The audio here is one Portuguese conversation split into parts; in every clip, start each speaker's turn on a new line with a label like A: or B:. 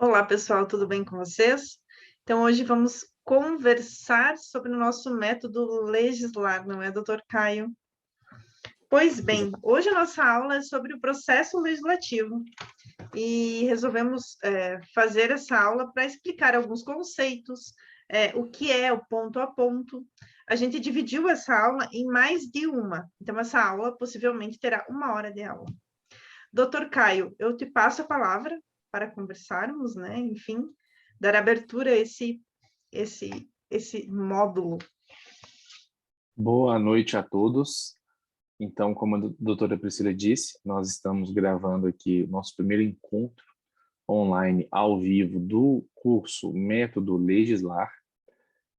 A: Olá, pessoal, tudo bem com vocês? Então, hoje vamos conversar sobre o nosso método legislar, não é, doutor Caio? Pois bem, hoje a nossa aula é sobre o processo legislativo e resolvemos fazer essa aula para explicar alguns conceitos, o que é o ponto a ponto. A gente dividiu essa aula em mais de uma, então essa aula possivelmente terá 1 hora de aula. Doutor Caio, eu te passo a palavra para conversarmos, né? Enfim, dar abertura a esse módulo.
B: Boa noite a todos. Então, como a doutora Priscila disse, nós estamos gravando aqui o nosso primeiro encontro online ao vivo do curso Método Legislar.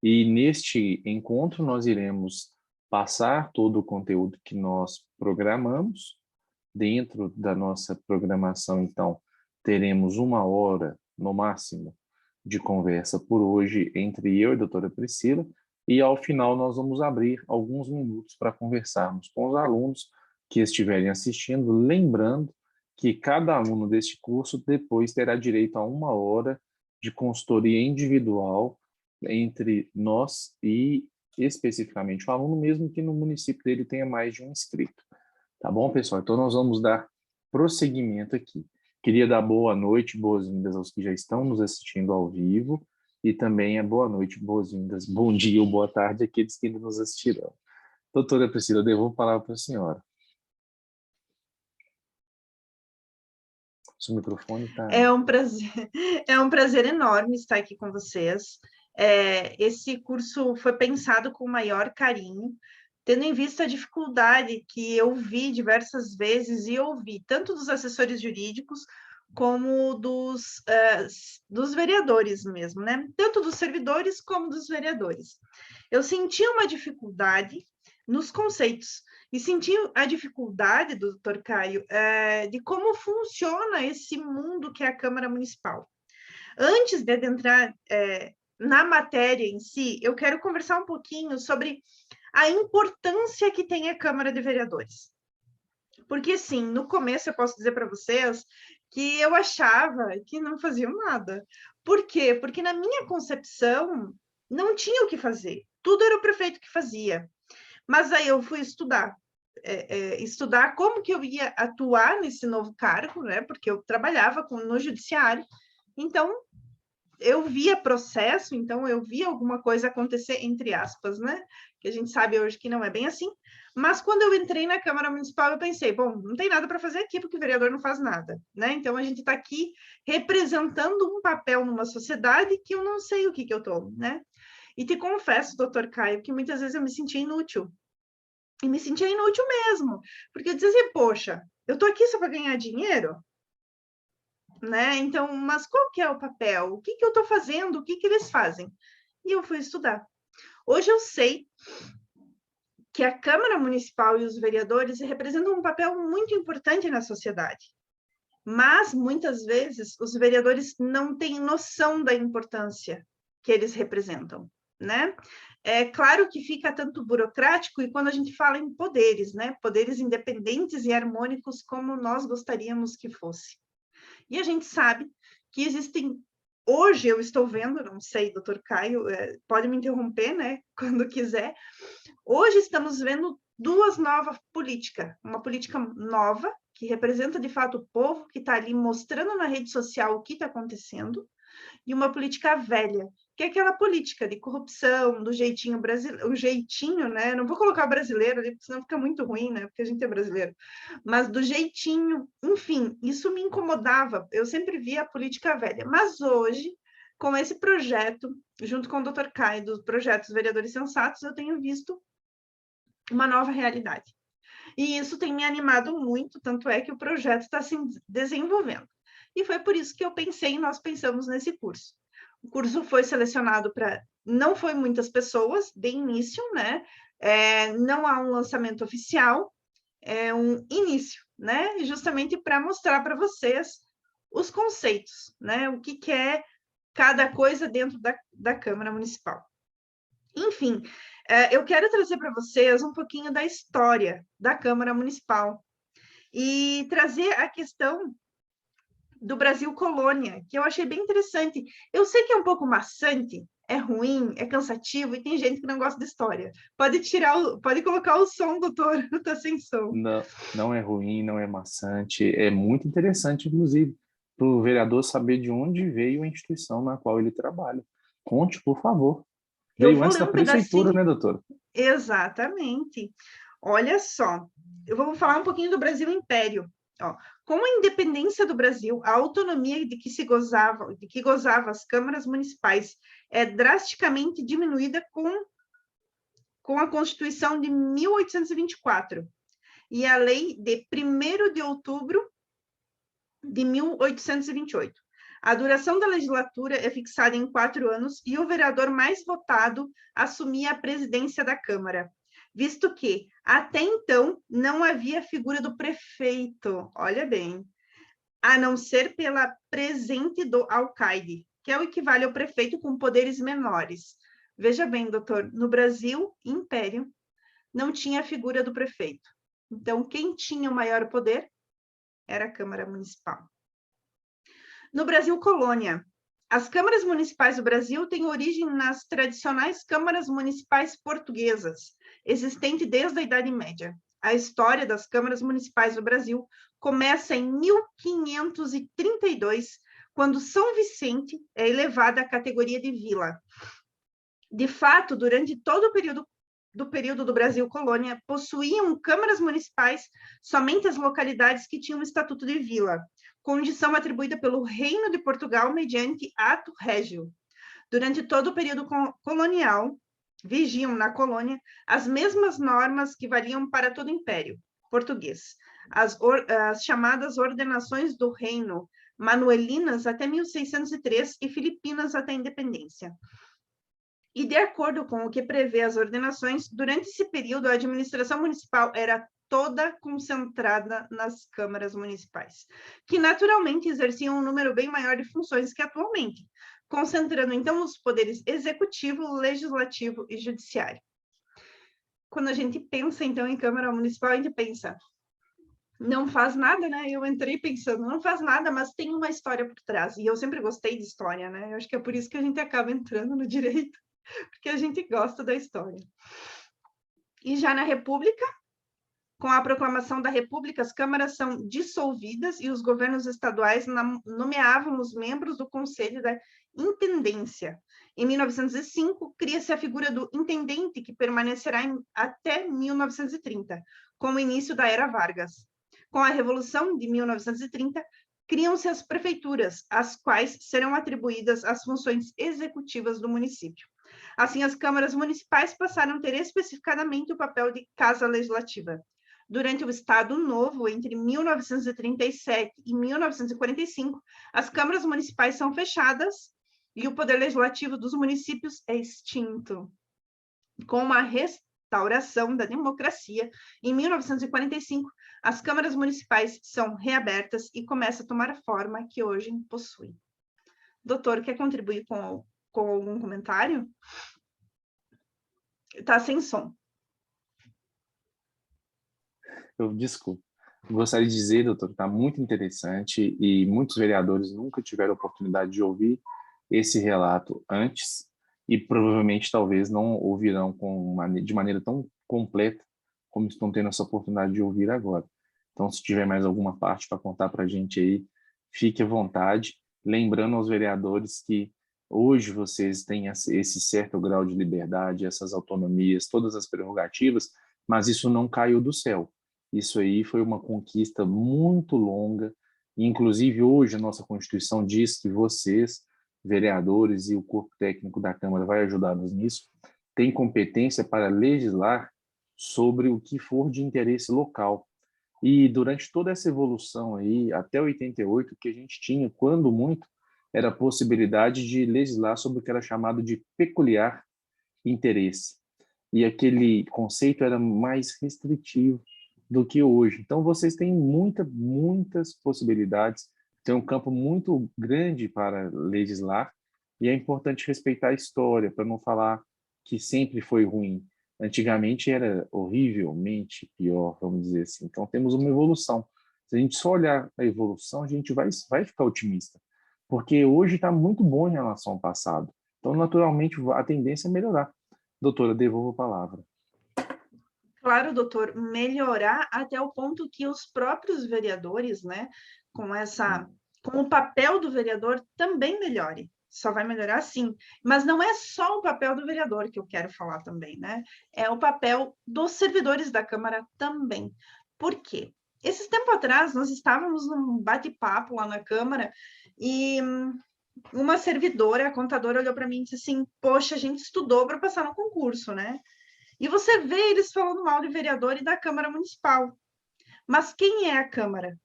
B: E neste encontro nós iremos passar todo o conteúdo que nós programamos. Dentro da nossa programação, então, teremos 1 hora, no máximo, de conversa por hoje entre eu e a doutora Priscila, e ao final nós vamos abrir alguns minutos para conversarmos com os alunos que estiverem assistindo, lembrando que cada aluno deste curso depois terá direito a 1 hora de consultoria individual entre nós e especificamente o aluno, mesmo que no município dele tenha mais de um inscrito. Tá bom, pessoal? Então, nós vamos dar prosseguimento aqui. Queria dar boa noite, boas-vindas aos que já estão nos assistindo ao vivo e também boa noite, boas-vindas, bom dia ou boa tarde àqueles que ainda nos assistirão. Doutora Priscila, eu devolvo a palavra para a senhora. Seu microfone está...
A: É um prazer enorme estar aqui com vocês. Esse curso foi pensado com o maior carinho, tendo em vista a dificuldade que eu vi diversas vezes e ouvi, tanto dos assessores jurídicos como dos vereadores mesmo, né? Tanto dos servidores como dos vereadores. Eu senti uma dificuldade nos conceitos e senti a dificuldade do doutor Caio de como funciona esse mundo que é a Câmara Municipal. Antes de adentrar na matéria em si, eu quero conversar um pouquinho sobre a importância que tem a Câmara de Vereadores. Porque, sim, no começo eu posso dizer para vocês que eu achava que não faziam nada. Por quê? Porque na minha concepção não tinha o que fazer. Tudo era o prefeito que fazia. Mas aí eu fui estudar como que eu ia atuar nesse novo cargo, né? Porque eu trabalhava no judiciário. Então, eu via processo, então eu via alguma coisa acontecer, entre aspas, né? Que a gente sabe hoje que não é bem assim. Mas quando eu entrei na Câmara Municipal, eu pensei, bom, não tem nada para fazer aqui, porque o vereador não faz nada, né? Então a gente está aqui representando um papel numa sociedade que eu não sei o que eu estou, né? E te confesso, doutor Caio, que muitas vezes eu me sentia inútil. E me sentia inútil mesmo, porque eu dizia assim, poxa, eu estou aqui só para ganhar dinheiro? Né? Então, mas qual que é o papel? O que eu estou fazendo? O que eles fazem? E eu fui estudar. Hoje eu sei que a Câmara Municipal e os vereadores representam um papel muito importante na sociedade. Mas, muitas vezes, os vereadores não têm noção da importância que eles representam, né? É claro que fica tanto burocrático, e quando a gente fala em poderes, né? Poderes independentes e harmônicos como nós gostaríamos que fosse. E a gente sabe que existem... Hoje eu estou vendo, não sei, doutor Caio, pode me interromper, né, quando quiser. Hoje estamos vendo duas novas políticas. Uma política nova, que representa de fato o povo, que está ali mostrando na rede social o que está acontecendo, e uma política velha, que é aquela política de corrupção, do jeitinho brasileiro, o jeitinho, né? Não vou colocar brasileiro ali, porque senão fica muito ruim, né? Porque a gente é brasileiro. Mas do jeitinho, enfim, isso me incomodava. Eu sempre via a política velha. Mas hoje, com esse projeto, junto com o Dr. Caio, dos projetos Vereadores Sensatos, eu tenho visto uma nova realidade. E isso tem me animado muito, tanto é que o projeto está se desenvolvendo. E foi por isso que nós pensamos nesse curso. O curso foi selecionado para... Não foi muitas pessoas, de início, né? Não há um lançamento oficial, é um início, né? Justamente para mostrar para vocês os conceitos, né? O que é cada coisa dentro da Câmara Municipal. Enfim, eu quero trazer para vocês um pouquinho da história da Câmara Municipal e trazer a questão do Brasil Colônia, que eu achei bem interessante. Eu sei que é um pouco maçante, é ruim, é cansativo, e tem gente que não gosta de história. Pode colocar o som, doutor, tá sem som.
B: Não, não é ruim, não é maçante, é muito interessante, inclusive, para o vereador saber de onde veio a instituição na qual ele trabalha. Conte, por favor.
A: Eu
B: Veio
A: vou
B: antes
A: ler
B: da
A: um
B: prefeitura,
A: pedacinho.
B: né, doutora?
A: Exatamente. Olha só, eu vou falar um pouquinho do Brasil Império. Ó, com a independência do Brasil, a autonomia de que gozava as câmaras municipais é drasticamente diminuída com a Constituição de 1824 e a Lei de 1º de outubro de 1828. A duração da legislatura é fixada em 4 anos e o vereador mais votado assumia a presidência da Câmara, visto que, até então, não havia figura do prefeito, olha bem, a não ser pela presente do alcaide, que é o equivale ao prefeito com poderes menores. Veja bem, doutor, no Brasil, Império, não tinha a figura do prefeito. Então, quem tinha o maior poder era a Câmara Municipal. No Brasil Colônia, as câmaras municipais do Brasil têm origem nas tradicionais câmaras municipais portuguesas, existente desde a Idade Média. A história das câmaras municipais do Brasil começa em 1532, quando São Vicente é elevada à categoria de vila. De fato, durante todo o período do Brasil Colônia, possuíam câmaras municipais somente as localidades que tinham o estatuto de vila, condição atribuída pelo Reino de Portugal mediante ato régio. Durante todo o período colonial, vigiam na colônia as mesmas normas que valiam para todo o Império português. As chamadas ordenações do reino, manuelinas até 1603 e filipinas até a independência. E, de acordo com o que prevê as ordenações, durante esse período, a administração municipal era toda concentrada nas câmaras municipais, que naturalmente exerciam um número bem maior de funções que atualmente, concentrando, então, os poderes executivo, legislativo e judiciário. Quando a gente pensa, então, em Câmara Municipal, a gente pensa, não faz nada, né? Eu entrei pensando, não faz nada, mas tem uma história por trás, e eu sempre gostei de história, né? Eu acho que é por isso que a gente acaba entrando no direito, porque a gente gosta da história. E já na República, com a proclamação da República, as câmaras são dissolvidas e os governos estaduais nomeavam os membros do Conselho da Intendência. Em 1905, cria-se a figura do intendente, que permanecerá até 1930, com o início da Era Vargas. Com a Revolução de 1930, criam-se as prefeituras, às quais serão atribuídas as funções executivas do município. Assim, as câmaras municipais passaram a ter especificadamente o papel de casa legislativa. Durante o Estado Novo, entre 1937 e 1945, as câmaras municipais são fechadas e o poder legislativo dos municípios é extinto. Com a restauração da democracia, em 1945, as câmaras municipais são reabertas e começam a tomar a forma que hoje possuem. Doutor, quer contribuir com algum comentário? Está sem som.
B: Desculpe. Gostaria de dizer, doutor, que está muito interessante e muitos vereadores nunca tiveram a oportunidade de ouvir esse relato antes e provavelmente talvez não ouvirão de maneira tão completa como estão tendo essa oportunidade de ouvir agora. Então, se tiver mais alguma parte para contar para a gente aí, fique à vontade. Lembrando aos vereadores que hoje vocês têm esse certo grau de liberdade, essas autonomias, todas as prerrogativas, mas isso não caiu do céu. Isso aí foi uma conquista muito longa, e inclusive hoje a nossa Constituição diz que vocês, vereadores e o corpo técnico da Câmara vai ajudar-nos nisso, têm competência para legislar sobre o que for de interesse local. E durante toda essa evolução aí, até 88, o que a gente tinha, quando muito, era a possibilidade de legislar sobre o que era chamado de peculiar interesse. E aquele conceito era mais restritivo do que hoje. Então, vocês têm muitas possibilidades, tem um campo muito grande para legislar, e é importante respeitar a história, para não falar que sempre foi ruim. Antigamente era horrivelmente pior, vamos dizer assim. Então, temos uma evolução. Se a gente só olhar a evolução, a gente vai ficar otimista, porque hoje está muito bom em relação ao passado. Então, naturalmente, a tendência é melhorar. Doutora, devolvo a palavra.
A: Claro, doutor, melhorar até o ponto que os próprios vereadores, né, com o papel do vereador também melhore. Só vai melhorar sim. Mas não é só o papel do vereador que eu quero falar também, né? É o papel dos servidores da Câmara também. Por quê? Esses tempos atrás, nós estávamos num bate-papo lá na Câmara e uma servidora, a contadora, olhou para mim e disse assim: poxa, a gente estudou para passar no concurso, né? E você vê eles falando mal do vereador e da Câmara Municipal. Mas quem é a Câmara?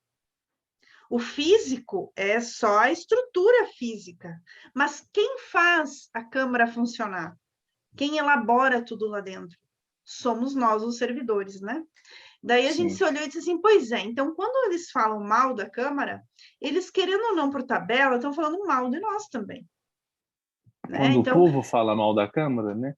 A: O físico é só a estrutura física. Mas quem faz a Câmara funcionar? Quem elabora tudo lá dentro? Somos nós, os servidores, né? Daí a gente
B: Sim.
A: se olhou e disse assim, pois é, então quando eles falam mal da Câmara, eles, querendo ou não por tabela, estão falando mal de nós também. Né?
B: Quando o
A: Então,
B: povo fala mal da Câmara, né?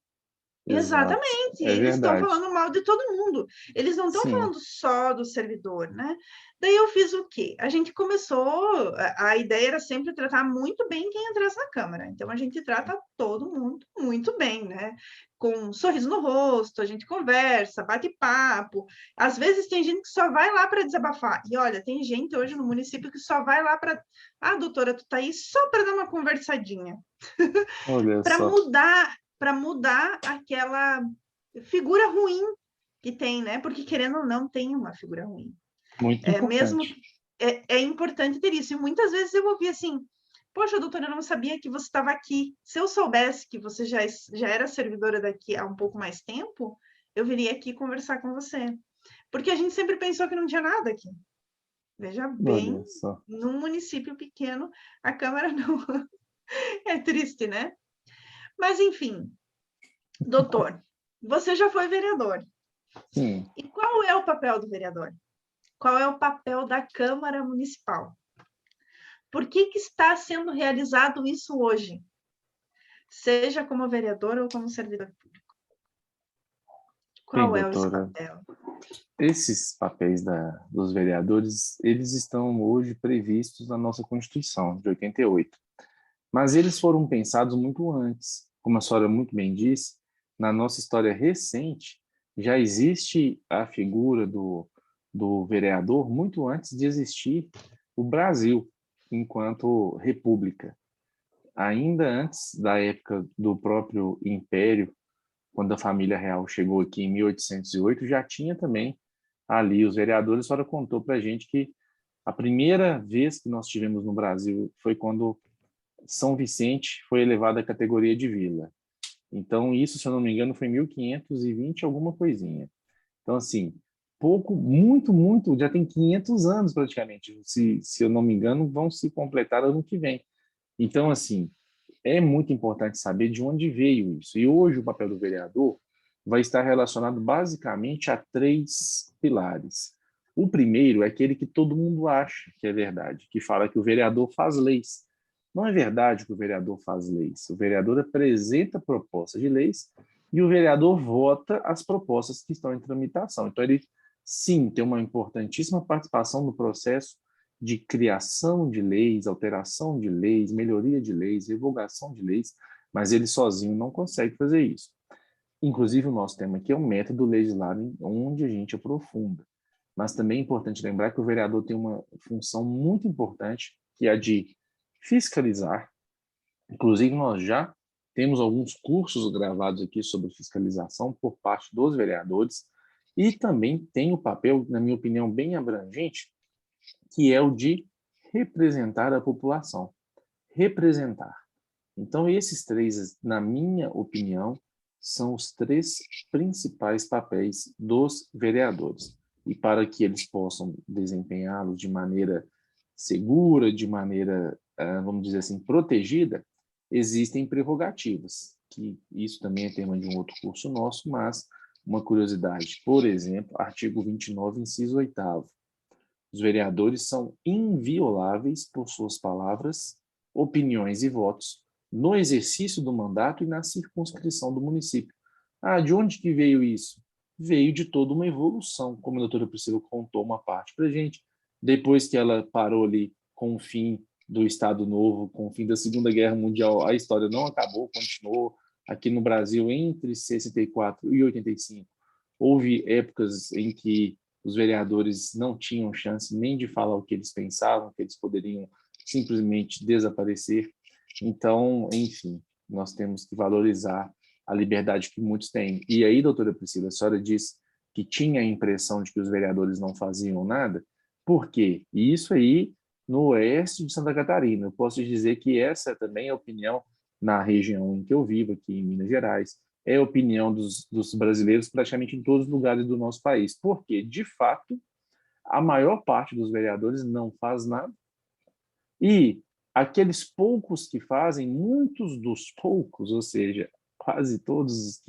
B: Exato.
A: exatamente,
B: É
A: eles estão
B: verdade.
A: falando mal de todo mundo, eles não estão
B: Sim.
A: falando só do servidor, né? Daí eu fiz o quê? A gente começou, a ideia era sempre tratar muito bem quem entrasse na Câmara, então a gente trata todo mundo muito bem, né? Com um sorriso no rosto, a gente conversa, bate papo, às vezes tem gente que só vai lá para desabafar, e olha, tem gente hoje no município que só vai lá para, doutora, tu tá aí só para dar uma conversadinha,
B: Olha
A: para
B: só.
A: mudar aquela figura ruim que tem, né? Porque querendo ou não, tem uma figura ruim.
B: Muito
A: Mesmo
B: importante.
A: é importante ter isso. E muitas vezes eu ouvi assim: poxa, doutora, eu não sabia que você estava aqui. Se eu soubesse que você já era servidora daqui há um pouco mais tempo, eu viria aqui conversar com você. Porque a gente sempre pensou que não tinha nada aqui. Veja bem,
B: Olha só.
A: num município pequeno, a Câmara não. É triste, né? Mas, enfim, doutor, você já foi vereador.
B: Sim.
A: E qual é o papel do vereador? Qual é o papel da Câmara Municipal? Por que está sendo realizado isso hoje? Seja como vereador ou como servidor público.
B: Bem,
A: Qual é esse
B: doutora,
A: papel?
B: esses papéis dos vereadores, eles estão hoje previstos na nossa Constituição, de 88. Mas eles foram pensados muito antes. Como a senhora muito bem disse, na nossa história recente, já existe a figura do vereador muito antes de existir o Brasil enquanto república. Ainda antes da época do próprio Império, quando a família real chegou aqui em 1808, já tinha também ali os vereadores. A senhora contou para a gente que a primeira vez que nós tivemos no Brasil foi quando São Vicente foi elevado à categoria de vila. Então, isso, se eu não me engano, foi em 1520, alguma coisinha. Então, assim, pouco, muito, muito, já tem 500 anos praticamente. Se eu não me engano, vão se completar ano que vem. Então, assim, é muito importante saber de onde veio isso. E hoje o papel do vereador vai estar relacionado basicamente a três pilares. O primeiro é aquele que todo mundo acha que é verdade, que fala que o vereador faz leis. Não é verdade que o vereador faz leis. O vereador apresenta propostas de leis e o vereador vota as propostas que estão em tramitação. Então, ele, sim, tem uma importantíssima participação no processo de criação de leis, alteração de leis, melhoria de leis, revogação de leis, mas ele sozinho não consegue fazer isso. Inclusive, o nosso tema aqui é um método legislar onde a gente aprofunda. Mas também é importante lembrar que o vereador tem uma função muito importante, que é a de fiscalizar. Inclusive, nós já temos alguns cursos gravados aqui sobre fiscalização por parte dos vereadores, e também tem o papel, na minha opinião, bem abrangente, que é o de representar a população. Representar. Então, esses três, na minha opinião, são os três principais papéis dos vereadores. E para que eles possam desempenhá-los de maneira segura, de maneira, vamos dizer assim, protegida, existem prerrogativas, que isso também é tema de um outro curso nosso, mas uma curiosidade, por exemplo, artigo 29, inciso 8º. Os vereadores são invioláveis por suas palavras, opiniões e votos no exercício do mandato e na circunscrição do município. Ah, de onde que veio isso? Veio de toda uma evolução, como a doutora Priscila contou uma parte para a gente, Depois que ela parou ali com o fim do Estado Novo, com o fim da Segunda Guerra Mundial, a história não acabou, continuou. Aqui no Brasil, entre 64 e 85, houve épocas em que os vereadores não tinham chance nem de falar o que eles pensavam, que eles poderiam simplesmente desaparecer. Então, enfim, nós temos que valorizar a liberdade que muitos têm. E aí, doutora Priscila, a senhora disse que tinha a impressão de que os vereadores não faziam nada. Por quê? E isso aí no oeste de Santa Catarina. Eu posso dizer que essa também é a opinião na região em que eu vivo, aqui em Minas Gerais, é a opinião dos brasileiros praticamente em todos os lugares do nosso país. Porque, de fato, a maior parte dos vereadores não faz nada. E aqueles poucos que fazem, muitos dos poucos, ou seja, quase todos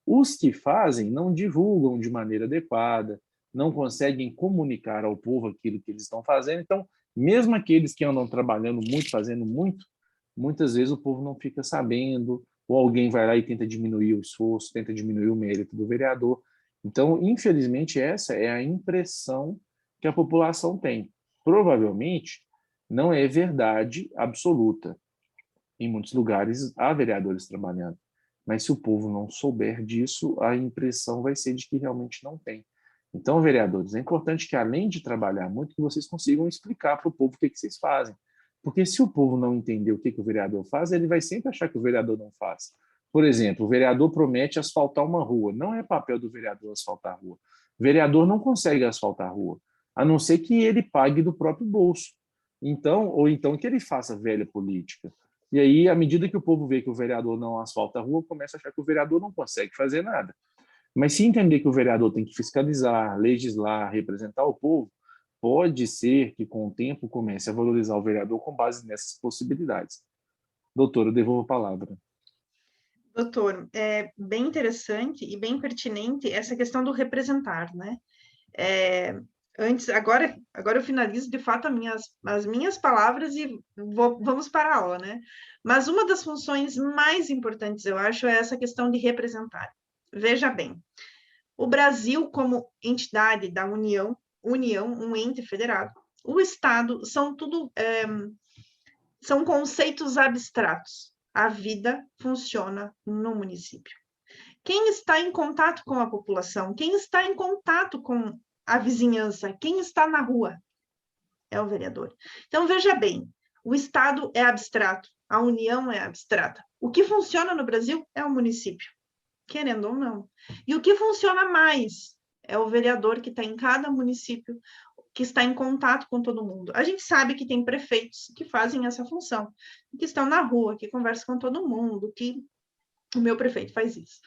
B: os que fazem não divulgam de maneira adequada, não conseguem comunicar ao povo aquilo que eles estão fazendo. Então, mesmo aqueles que andam trabalhando muito, fazendo muito, muitas vezes o povo não fica sabendo, ou alguém vai lá e tenta diminuir o esforço, tenta diminuir o mérito do vereador. Então, infelizmente, essa é a impressão que a população tem. Provavelmente, não é verdade absoluta. Em muitos lugares há vereadores trabalhando, mas se o povo não souber disso, a impressão vai ser de que realmente não tem. Então, vereadores, é importante que, além de trabalhar muito, que vocês consigam explicar para o povo o que vocês fazem. Porque se o povo não entender o que o vereador faz, ele vai sempre achar que o vereador não faz. Por exemplo, o vereador promete asfaltar uma rua. Não é papel do vereador asfaltar a rua. O vereador não consegue asfaltar a rua, a não ser que ele pague do próprio bolso. Então, ou então que ele faça velha política. E aí, à medida que o povo vê que o vereador não asfalta a rua, começa a achar que o vereador não consegue fazer nada. Mas se entender que o vereador tem que fiscalizar, legislar, representar o povo, pode ser que com o tempo comece a valorizar o vereador com base nessas possibilidades. Doutor, eu devolvo a palavra.
A: Doutor, é bem interessante e bem pertinente essa questão do representar, né? Agora eu finalizo de fato as minhas palavras e vamos para a aula, né? Mas uma das funções mais importantes, eu acho, é essa questão de representar. Veja bem, o Brasil, como entidade da União, um ente federado, o Estado, são conceitos abstratos. A vida funciona no município. Quem está em contato com a população, quem está em contato com a vizinhança, quem está na rua, é o vereador. Então, veja bem, o Estado é abstrato, a União é abstrata. O que funciona no Brasil é o município, querendo ou não. E o que funciona mais é o vereador que está em cada município, que está em contato com todo mundo. A gente sabe que tem prefeitos que fazem essa função, que estão na rua, que conversam com todo mundo, que o meu prefeito faz isso.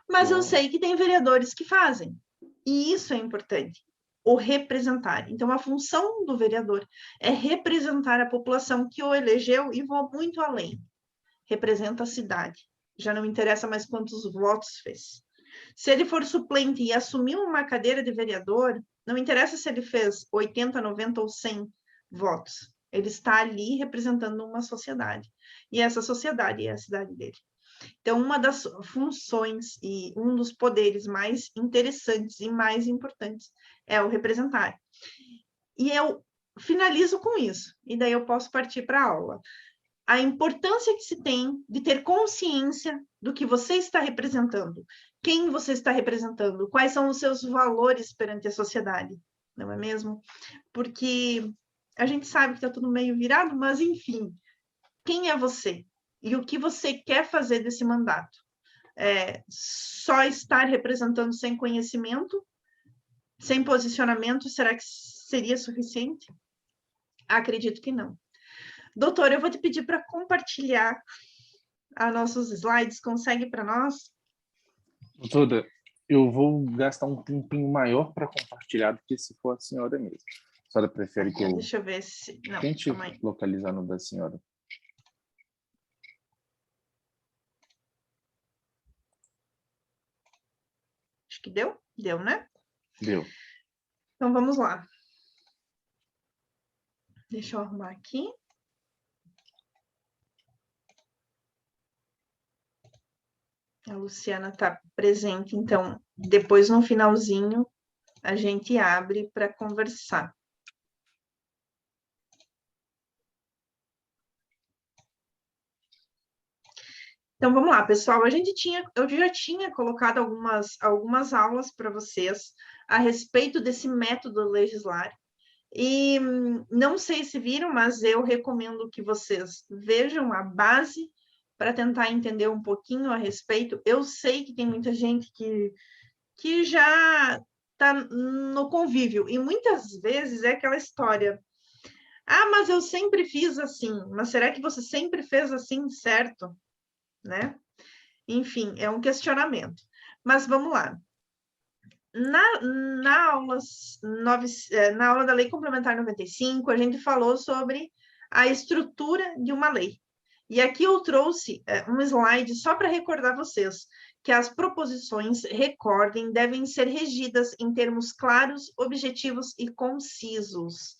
A: Mas eu sei que tem vereadores que fazem. E isso é importante, o representar. Então, a função do vereador é representar a população que o elegeu e vou muito além. Representa a cidade. Já não interessa mais quantos votos fez. Se ele for suplente e assumir uma cadeira de vereador, não interessa se ele fez 80, 90 ou 100 votos. Ele está ali representando uma sociedade. E essa sociedade é a cidade dele. Então, uma das funções e um dos poderes mais interessantes e mais importantes é o representar. E eu finalizo com isso, e daí eu posso partir para a aula. A importância que se tem de ter consciência do que você está representando, quem você está representando, quais são os seus valores perante a sociedade, não é mesmo? Porque a gente sabe que está tudo meio virado, mas enfim, quem é você? E o que você quer fazer desse mandato? Só estar representando sem conhecimento, sem posicionamento, será que seria suficiente? Acredito que não. Doutor, eu vou te pedir para compartilhar os nossos slides, consegue para nós?
B: Doutora, eu vou gastar um tempinho maior para compartilhar do que se for a senhora mesmo. A senhora prefere que eu...
A: Deixa eu ver se... Não,
B: tente localizar no da senhora.
A: Acho que deu? Deu, né?
B: Deu.
A: Então, vamos lá. Deixa eu arrumar aqui. A Luciana está presente, então, depois no finalzinho, a gente abre para conversar. Então, vamos lá, pessoal. Eu já tinha colocado algumas aulas para vocês a respeito desse método legislar. E não sei se viram, mas eu recomendo que vocês vejam a base para tentar entender um pouquinho a respeito. Eu sei que tem muita gente que já está no convívio, e muitas vezes é aquela história. Ah, mas eu sempre fiz assim. Mas será que você sempre fez assim, certo? Né? Enfim, é um questionamento. Mas vamos lá. Na aula da Lei Complementar 95, a gente falou sobre a estrutura de uma lei. E aqui eu trouxe um slide só para recordar vocês que as proposições, recordem, devem ser regidas em termos claros, objetivos e concisos.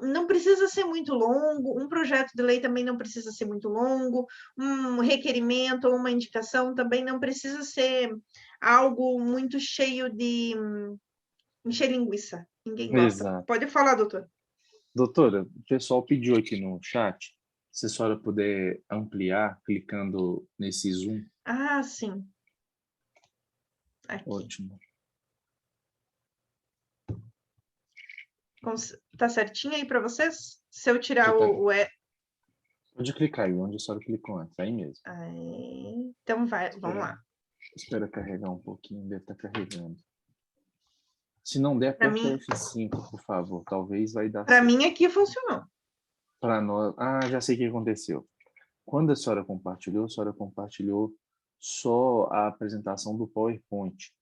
A: Não precisa ser muito longo, um projeto de lei também não precisa ser muito longo, um requerimento ou uma indicação também não precisa ser algo muito cheio de encher linguiça. Ninguém gosta.
B: Exato.
A: Pode falar, doutor.
B: Doutora, o pessoal pediu aqui no chat, se a senhora puder ampliar, clicando nesse zoom.
A: Ah, sim. Aqui.
B: Ótimo.
A: Tá certinho aí para vocês? Se eu tirar o E.
B: Pode clicar aí, onde a senhora clicou antes, aí mesmo.
A: Aí, então vamos lá.
B: Espera carregar um pouquinho, deve estar carregando. Se não der,
A: Pra
B: aperta
A: mim,
B: F5, por favor. Talvez vai dar
A: para
B: certo.
A: mim aqui funcionou.
B: Para nós... Ah, já sei o que aconteceu. Quando a senhora compartilhou só a apresentação do PowerPoint.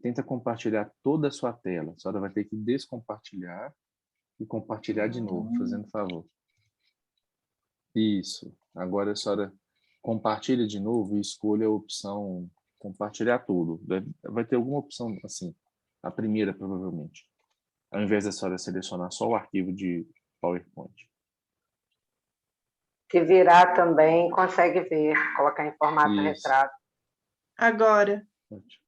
B: Tenta compartilhar toda a sua tela. A senhora vai ter que descompartilhar e compartilhar de novo, fazendo favor. Isso. Agora a senhora compartilha de novo e escolha a opção compartilhar tudo. Vai ter alguma opção assim. A primeira, provavelmente. Ao invés da senhora selecionar só o arquivo de PowerPoint.
C: Se virar também, consegue ver. Colocar em formato retrato.
A: Agora.
B: Ótimo.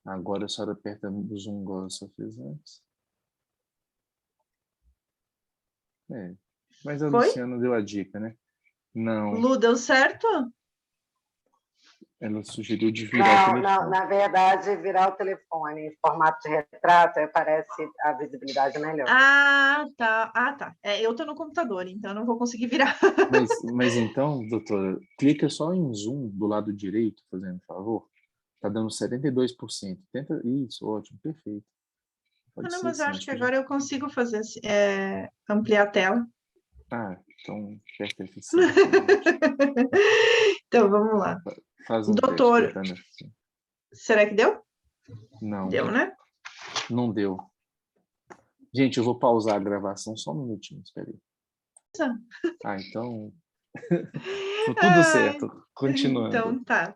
B: Agora a senhora aperta no zoom igual a senhora fez antes. Mas a Luciana deu a dica, né? Não.
A: Lu, deu certo?
B: Ela sugeriu de virar o telefone.
C: Não, na verdade, virar o telefone em formato de retrato aparece a visibilidade melhor.
A: Ah, tá. Eu tô no computador, então eu não vou conseguir virar.
B: Mas então, doutora, clica só em zoom do lado direito, fazendo favor. Tá dando 72%. Tenta... Isso, ótimo, perfeito.
A: Não, mas eu acho que agora eu consigo fazer ampliar a tela.
B: Ah, então aperta F5.
A: Então, vamos lá.
B: Faz um
A: doutor,
B: teste.
A: Será que deu?
B: Não.
A: Deu, né?
B: Não deu. Gente, eu vou pausar a gravação só um minutinho, espera aí. Ah, então... Foi tudo certo. Continuando.
A: Então, tá.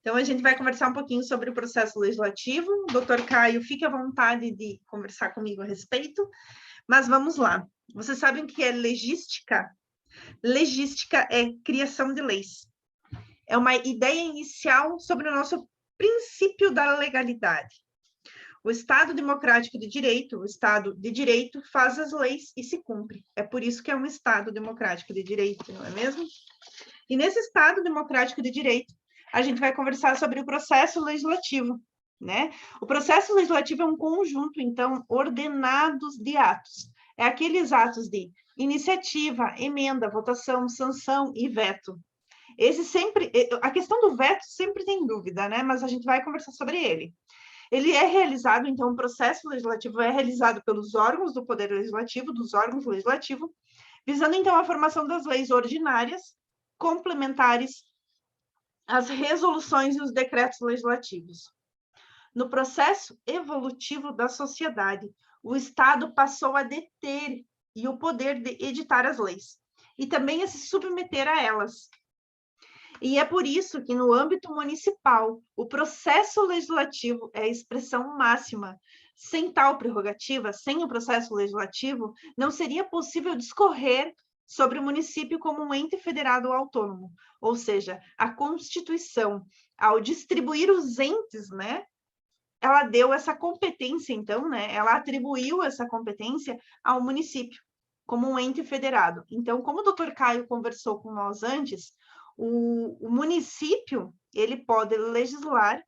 A: Então, a gente vai conversar um pouquinho sobre o processo legislativo. O doutor Caio, fique à vontade de conversar comigo a respeito. Mas vamos lá. Vocês sabem o que é legística? Legística é criação de leis. É uma ideia inicial sobre o nosso princípio da legalidade. O Estado democrático de direito, o Estado de direito, faz as leis e se cumpre. É por isso que é um Estado democrático de direito, não é mesmo? E nesse Estado democrático de direito, a gente vai conversar sobre o processo legislativo, né? O processo legislativo é um conjunto, então, ordenados de atos. É aqueles atos de iniciativa, emenda, votação, sanção e veto. A questão do veto sempre tem dúvida, né? Mas a gente vai conversar sobre ele. Ele é realizado, então, o processo legislativo é realizado pelos órgãos do Poder Legislativo, dos órgãos legislativos, visando, então, a formação das leis ordinárias, complementares, as resoluções e os decretos legislativos. No processo evolutivo da sociedade, o Estado passou a deter o poder de editar as leis, e também a se submeter a elas. E é por isso que, no âmbito municipal, o processo legislativo é a expressão máxima. Sem tal prerrogativa, sem o processo legislativo, não seria possível discorrer sobre o município como um ente federado autônomo. Ou seja, a Constituição, ao distribuir os entes, né, ela deu essa competência, então, né, ela atribuiu essa competência ao município, como um ente federado. Então, como o doutor Caio conversou com nós antes, o município, ele pode legislar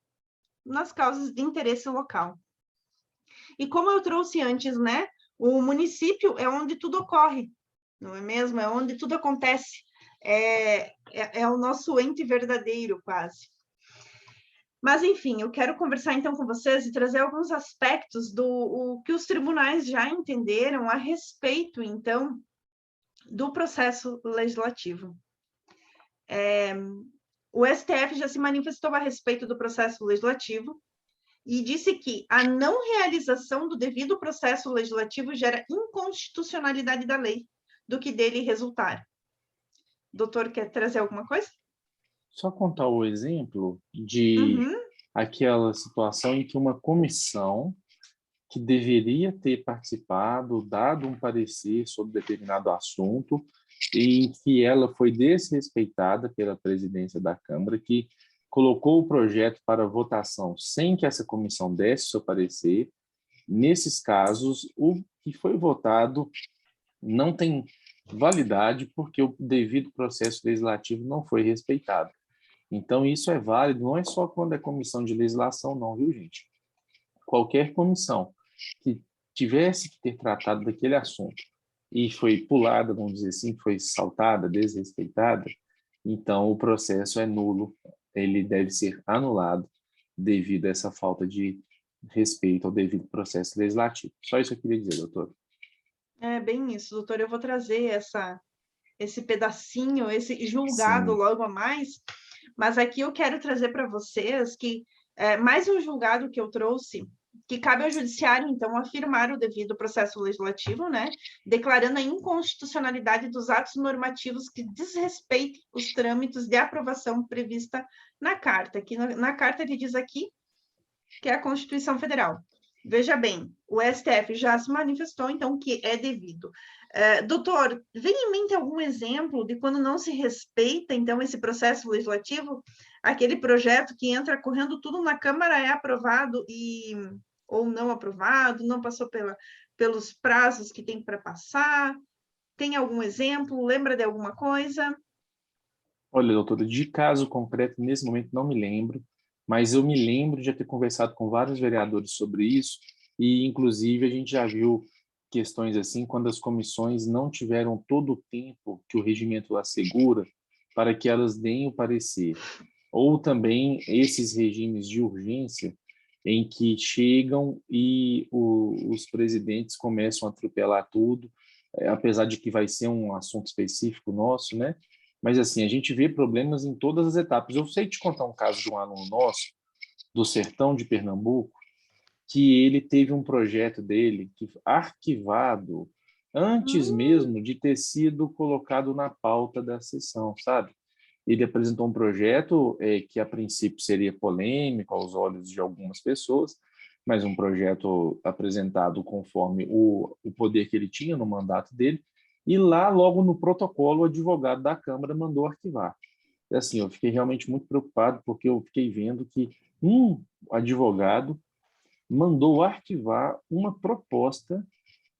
A: nas causas de interesse local. E como eu trouxe antes, né, o município é onde tudo ocorre, não é mesmo? É onde tudo acontece. É o nosso ente verdadeiro, quase. Mas, enfim, eu quero conversar, então, com vocês e trazer alguns aspectos do que os tribunais já entenderam a respeito, então, do processo legislativo. O STF já se manifestou a respeito do processo legislativo e disse que a não realização do devido processo legislativo gera inconstitucionalidade da lei, do que dele resultar. Doutor, quer trazer alguma coisa?
B: Só contar o exemplo de aquela situação em que uma comissão que deveria ter participado, dado um parecer sobre determinado assunto, e em que ela foi desrespeitada pela presidência da Câmara, que colocou o projeto para votação sem que essa comissão desse seu parecer. Nesses casos, o que foi votado não tem validade porque o devido processo legislativo não foi respeitado. Então, isso é válido, não é só quando é comissão de legislação, não, viu, gente? Qualquer comissão que tivesse que ter tratado daquele assunto e foi pulada, vamos dizer assim, foi saltada, desrespeitada, então o processo é nulo, ele deve ser anulado devido a essa falta de respeito ao devido processo legislativo. Só isso eu queria dizer, doutor.
A: É bem isso, doutor. Eu vou trazer esse pedacinho, esse julgado
B: Sim.
A: logo a mais, mas aqui eu quero trazer para vocês que mais um julgado que eu trouxe, que cabe ao judiciário, então, afirmar o devido processo legislativo, né, declarando a inconstitucionalidade dos atos normativos que desrespeitem os trâmites de aprovação prevista na carta, que na carta ele diz aqui que é a Constituição Federal. Veja bem, o STF já se manifestou, então, que é devido. Doutor, vem em mente algum exemplo de quando não se respeita, então, esse processo legislativo? Aquele projeto que entra correndo tudo na Câmara é aprovado ou não aprovado, não passou pelos prazos que tem para passar? Tem algum exemplo? Lembra de alguma coisa?
B: Olha, doutora, de caso concreto, nesse momento não me lembro, mas eu me lembro de ter conversado com vários vereadores sobre isso e, inclusive, a gente já viu questões assim quando as comissões não tiveram todo o tempo que o regimento assegura para que elas deem o parecer. Ou também esses regimes de urgência em que chegam e os presidentes começam a atropelar tudo, apesar de que vai ser um assunto específico nosso, né? Mas, assim, a gente vê problemas em todas as etapas. Eu sei te contar um caso de um aluno nosso, do sertão de Pernambuco, que ele teve um projeto dele que arquivado antes mesmo de ter sido colocado na pauta da sessão, sabe? Ele apresentou um projeto que, a princípio, seria polêmico aos olhos de algumas pessoas, mas um projeto apresentado conforme o poder que ele tinha no mandato dele, e lá, logo no protocolo, o advogado da Câmara mandou arquivar. E, assim, eu fiquei realmente muito preocupado, porque eu fiquei vendo que um advogado mandou arquivar uma proposta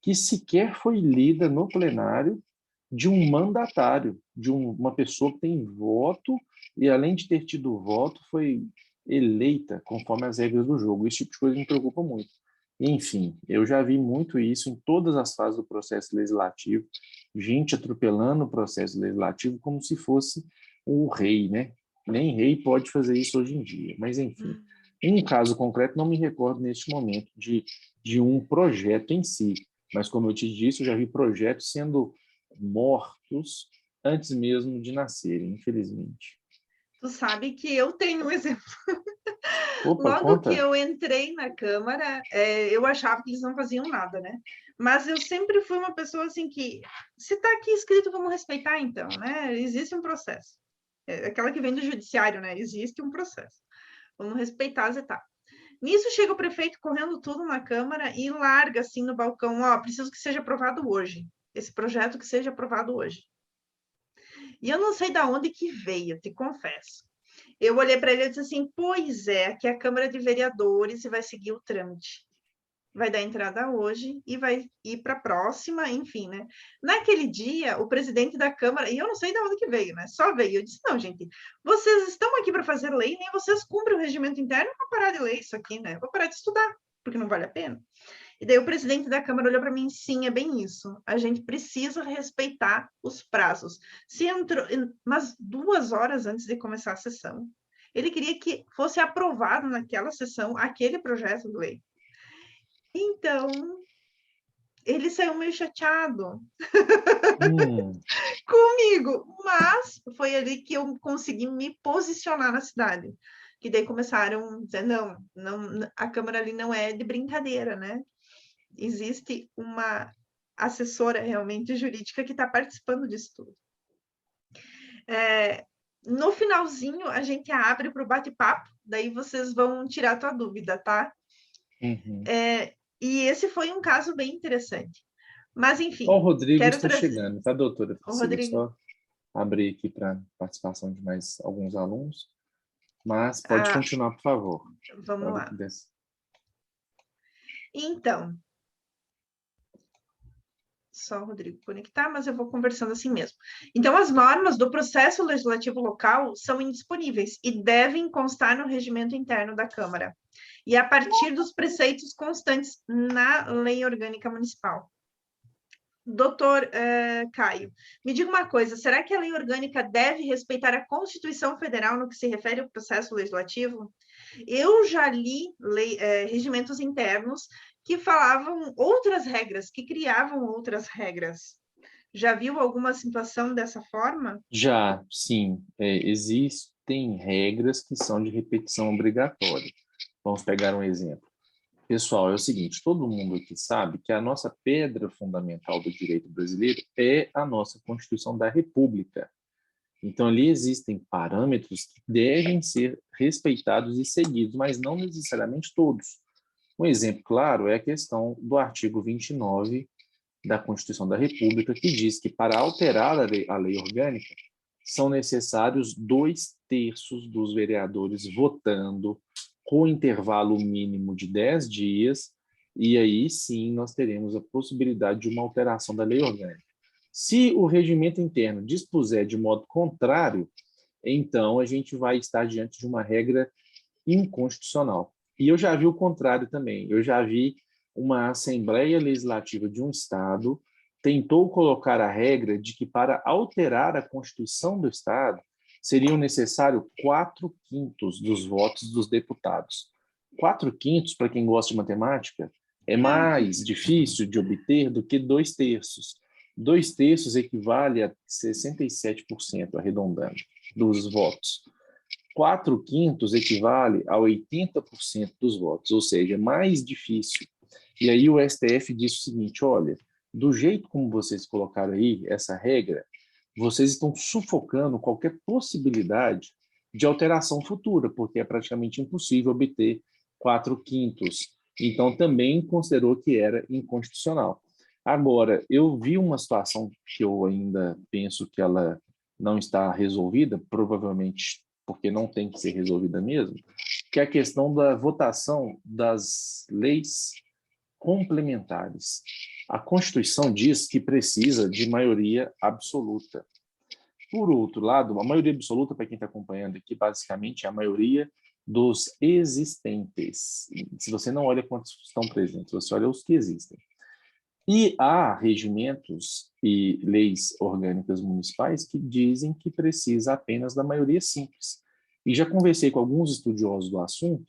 B: que sequer foi lida no plenário de um mandatário, de uma pessoa que tem voto e, além de ter tido voto, foi eleita conforme as regras do jogo. Esse tipo de coisa me preocupa muito. Enfim, eu já vi muito isso em todas as fases do processo legislativo, gente atropelando o processo legislativo como se fosse o rei, né? Nem rei pode fazer isso hoje em dia, mas enfim. Em um caso concreto, não me recordo neste momento de um projeto em si, mas como eu te disse, eu já vi projetos sendo mortos antes mesmo de nascerem, infelizmente.
A: Tu sabe que eu tenho um exemplo.
B: Opa,
A: Logo que
B: conta.
A: eu entrei na Câmara, eu achava que eles não faziam nada, né? Mas eu sempre fui uma pessoa assim que, se está aqui escrito, vamos respeitar então, né? Existe um processo. Aquela que vem do judiciário, né? Existe um processo. Vamos respeitar as etapas. Nisso chega o prefeito correndo tudo na Câmara e larga assim no balcão, ó, preciso que seja aprovado hoje. Esse projeto que seja aprovado hoje. E eu não sei de onde que veio, te confesso. Eu olhei para ele e disse assim, pois é, aqui é a Câmara de Vereadores e vai seguir o trâmite. vai dar entrada hoje e vai ir para a próxima, enfim, né? Naquele dia, o presidente da Câmara, e eu não sei de onde que veio, né? Só veio. Eu disse, não, gente, vocês estão aqui para fazer lei, nem vocês cumprem o regimento interno, eu vou parar de ler isso aqui, né? Eu vou parar de estudar, porque não vale a pena. E daí o presidente da Câmara olhou para mim, sim, é bem isso. A gente precisa respeitar os prazos. Se entrou, umas 2 horas antes de começar a sessão, ele queria que fosse aprovado naquela sessão aquele projeto de lei. Então, ele saiu meio chateado comigo, mas foi ali que eu consegui me posicionar na cidade. Que daí começaram a dizer, não, a Câmara ali não é de brincadeira, né? Existe uma assessora realmente jurídica que está participando disso tudo. No finalzinho, a gente abre para o bate-papo, daí vocês vão tirar a tua dúvida, tá?
B: Uhum.
A: E esse foi um caso bem interessante. Mas, enfim.
B: O Rodrigo está chegando, tá, doutora Priscila?
A: Rodrigo.
B: Só abrir aqui para participação de mais alguns alunos. Mas pode continuar, por favor.
A: Vamos lá. Então, só o Rodrigo conectar, mas eu vou conversando assim mesmo. Então, as normas do processo legislativo local são indisponíveis e devem constar no regimento interno da Câmara, e a partir dos preceitos constantes na Lei Orgânica Municipal. Doutor Caio, me diga uma coisa, será que a lei orgânica deve respeitar a Constituição Federal no que se refere ao processo legislativo? Eu já li regimentos internos que falavam outras regras, que criavam outras regras. Já viu alguma situação dessa forma?
B: Já, sim. Existem regras que são de repetição obrigatória. Vamos pegar um exemplo. Pessoal, é o seguinte, todo mundo aqui sabe que a nossa pedra fundamental do direito brasileiro é a nossa Constituição da República. Então, ali existem parâmetros que devem ser respeitados e seguidos, mas não necessariamente todos. Um exemplo claro é a questão do artigo 29 da Constituição da República, que diz que para alterar a lei orgânica são necessários 2/3 dos vereadores votando com intervalo mínimo de 10 dias, e aí sim nós teremos a possibilidade de uma alteração da lei orgânica. Se o regimento interno dispuser de modo contrário, então a gente vai estar diante de uma regra inconstitucional. E eu já vi o contrário também. Eu já vi uma Assembleia Legislativa de um Estado tentou colocar a regra de que para alterar a Constituição do Estado seriam necessários 4/5 dos votos dos deputados. 4/5, para quem gosta de matemática, é mais difícil de obter do que 2/3. 2/3 equivale a 67%, arredondando, dos votos. 4/5 equivale a 80% dos votos, ou seja, é mais difícil. E aí o STF disse o seguinte, olha, do jeito como vocês colocaram aí essa regra, vocês estão sufocando qualquer possibilidade de alteração futura, porque é praticamente impossível obter 4/5. Então, também considerou que era inconstitucional. Agora, eu vi uma situação que eu ainda penso que ela não está resolvida, provavelmente porque não tem que ser resolvida mesmo, que é a questão da votação das leis complementares. A Constituição diz que precisa de maioria absoluta. Por outro lado, a maioria absoluta, para quem está acompanhando aqui, basicamente é a maioria dos existentes. Se você não olha quantos estão presentes, você olha os que existem. E há regimentos e leis orgânicas municipais que dizem que precisa apenas da maioria simples. E já conversei com alguns estudiosos do assunto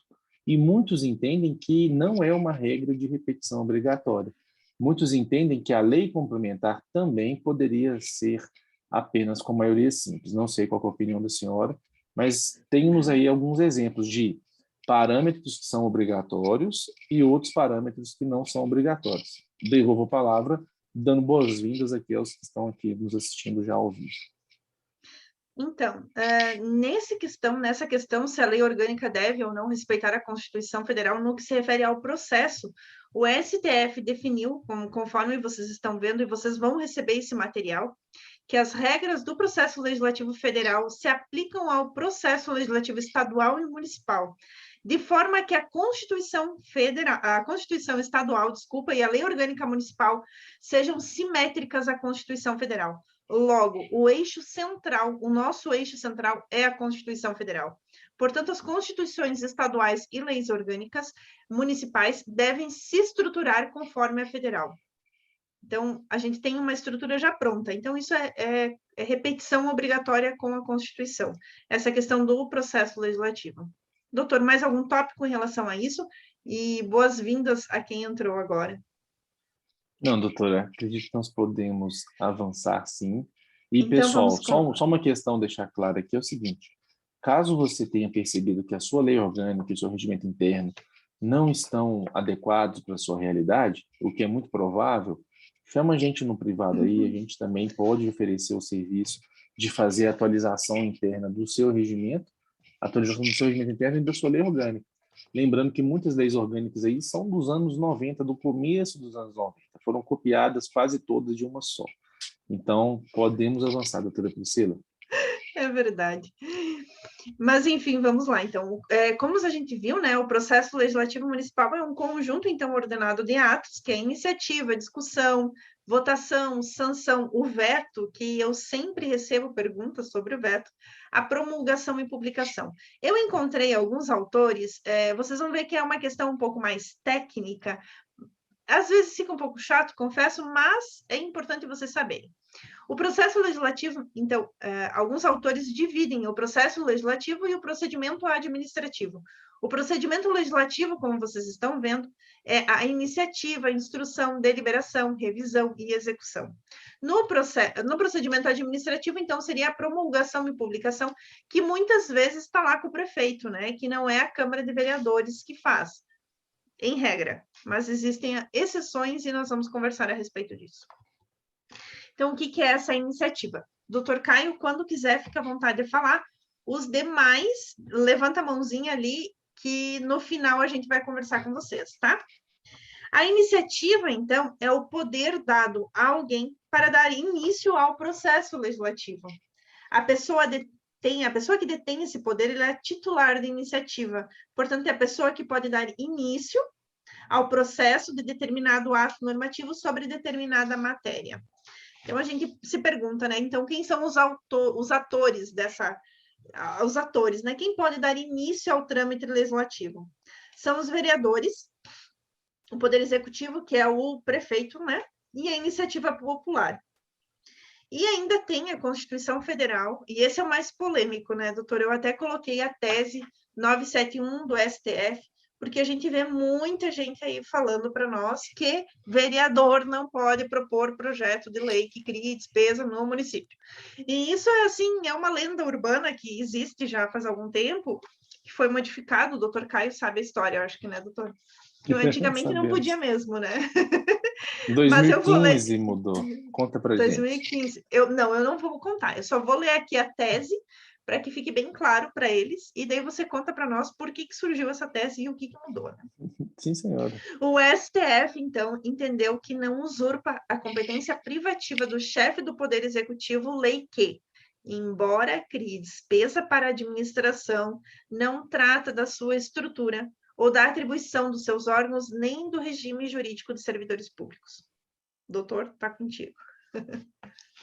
B: e muitos entendem que não é uma regra de repetição obrigatória. Muitos entendem que a lei complementar também poderia ser apenas com maioria simples. Não sei qual é a opinião da senhora, mas temos aí alguns exemplos de parâmetros que são obrigatórios e outros parâmetros que não são obrigatórios. Devolvo a palavra, dando boas-vindas aqui aos que estão aqui nos assistindo já ao vivo.
A: Então, nessa questão, se a lei orgânica deve ou não respeitar a Constituição Federal no que se refere ao processo, o STF definiu, conforme vocês estão vendo, e vocês vão receber esse material, que as regras do processo legislativo federal se aplicam ao processo legislativo estadual e municipal. de forma que a Constituição Federal, a Constituição Estadual, desculpa, e a Lei Orgânica Municipal sejam simétricas à Constituição Federal. Logo, o eixo central, o nosso eixo central é a Constituição Federal. Portanto, as constituições estaduais e leis orgânicas municipais devem se estruturar conforme a federal. Então, a gente tem uma estrutura já pronta. Então, isso é repetição obrigatória com a Constituição. Essa questão do processo legislativo. Doutor, mais algum tópico em relação a isso? E boas-vindas a quem entrou agora.
B: Não, doutora, acredito que nós podemos avançar sim. E,
A: Então,
B: pessoal,
A: vamos
B: só uma questão deixar clara aqui é o seguinte: caso você tenha percebido que a sua lei orgânica e o seu regimento interno não estão adequados para a sua realidade, o que é muito provável, chama a gente no privado aí, a gente também pode oferecer o serviço de fazer a atualização interna do seu regimento, atualização do seu regimento interno e da sua lei orgânica. Lembrando que muitas leis orgânicas aí são dos anos 90, do começo dos anos 90, foram copiadas quase todas de uma só. Então, podemos avançar, doutora Priscila.
A: É verdade. Mas, enfim, vamos lá. Então, como a gente viu, né, o processo legislativo municipal é um conjunto, então, ordenado de atos, que é iniciativa, discussão, votação, sanção, o veto, que eu sempre recebo perguntas sobre o veto, a promulgação e publicação. Eu encontrei alguns autores, vocês vão ver que é uma questão um pouco mais técnica, às vezes fica um pouco chato, confesso, mas é importante vocês saberem. O processo legislativo, então, alguns autores dividem o processo legislativo e o procedimento administrativo. O procedimento legislativo, como vocês estão vendo, é a iniciativa, instrução, deliberação, revisão e execução. No procedimento administrativo, então, seria a promulgação e publicação, que muitas vezes está lá com o prefeito, né? Que não é a Câmara de Vereadores que faz, em regra, mas existem exceções e nós vamos conversar a respeito disso. Então, o que é essa iniciativa? Doutor Caio, quando quiser, fica à vontade de falar. Os demais, levanta a mãozinha ali, que no final a gente vai conversar com vocês, tá? A iniciativa, então, é o poder dado a alguém para dar início ao processo legislativo. A pessoa que detém esse poder, ela é titular de iniciativa. Portanto, é a pessoa que pode dar início ao processo de determinado ato normativo sobre determinada matéria. Então, a gente se pergunta, né? Então, quem são os atores dessa... Os atores, né? Quem pode dar início ao trâmite legislativo? São os vereadores, o Poder Executivo, que é o prefeito, né? E a iniciativa popular. E ainda tem a Constituição Federal, e esse é o mais polêmico, né, doutor? Eu até coloquei a tese 971 do STF, porque a gente vê muita gente aí falando para nós que vereador não pode propor projeto de lei que crie despesa no município. E isso é assim, é uma lenda urbana que existe já faz algum tempo, que foi modificado, o doutor Caio sabe a história, eu acho que, né, doutor? Que antigamente não podia mesmo, né?
B: Em 2015 mudou. Conta pra
A: 2015.
B: gente.
A: Eu não vou contar, eu só vou ler aqui a tese para que fique bem claro para eles, e daí você conta para nós por que surgiu essa tese e o que mudou. Né?
B: Sim, senhora.
A: O STF, então, entendeu que não usurpa a competência privativa do chefe do Poder Executivo, lei que, embora crie despesa para a administração, não trata da sua estrutura ou da atribuição dos seus órgãos, nem do regime jurídico de servidores públicos. Doutor, está contigo.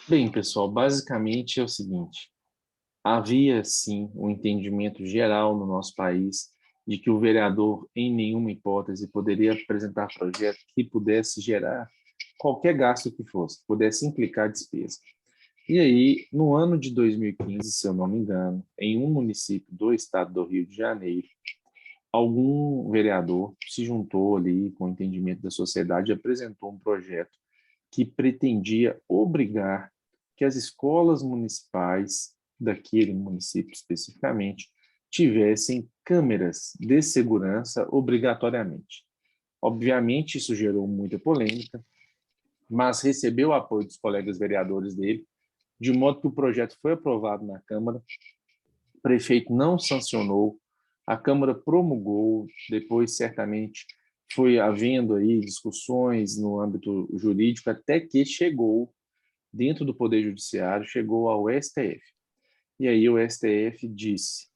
B: Bem, pessoal, basicamente é o seguinte: havia, sim, um entendimento geral no nosso país de que o vereador, em nenhuma hipótese, poderia apresentar projeto que pudesse gerar qualquer gasto que fosse, pudesse implicar despesa. E aí, no ano de 2015, se eu não me engano, em um município do estado do Rio de Janeiro, algum vereador se juntou ali com o entendimento da sociedade e apresentou um projeto que pretendia obrigar que as escolas municipais daquele município especificamente tivessem câmeras de segurança obrigatoriamente. Obviamente, isso gerou muita polêmica, mas recebeu o apoio dos colegas vereadores dele, de modo que o projeto foi aprovado na Câmara, o prefeito não sancionou, a Câmara promulgou, depois certamente foi havendo aí discussões no âmbito jurídico, até que chegou dentro do Poder Judiciário, chegou ao STF. E aí o STF disse: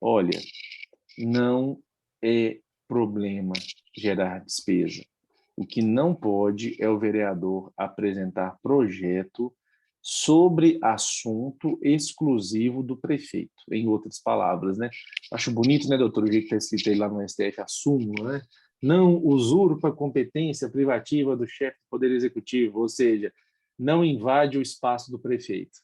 B: olha, não é problema gerar despesa. O que não pode é o vereador apresentar projeto sobre assunto exclusivo do prefeito, em outras palavras, né? Acho bonito, né, doutor, o jeito que está escrito aí lá no STF, a súmula, né? Não usurpa a competência privativa do chefe do Poder Executivo, ou seja, não invade o espaço do prefeito.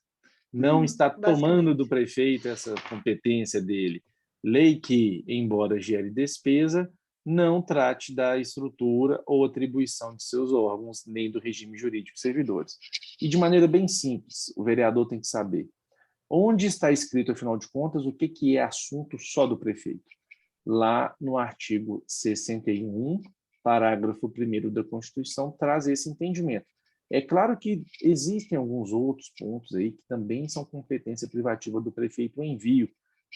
B: Não está tomando do prefeito essa competência dele. Lei que, embora gere despesa, não trate da estrutura ou atribuição de seus órgãos, nem do regime jurídico de servidores. E de maneira bem simples, o vereador tem que saber onde está escrito, afinal de contas, o que é assunto só do prefeito. Lá no artigo 61, parágrafo 1º da Constituição, traz esse entendimento. É claro que existem alguns outros pontos aí que também são competência privativa do prefeito, o envio,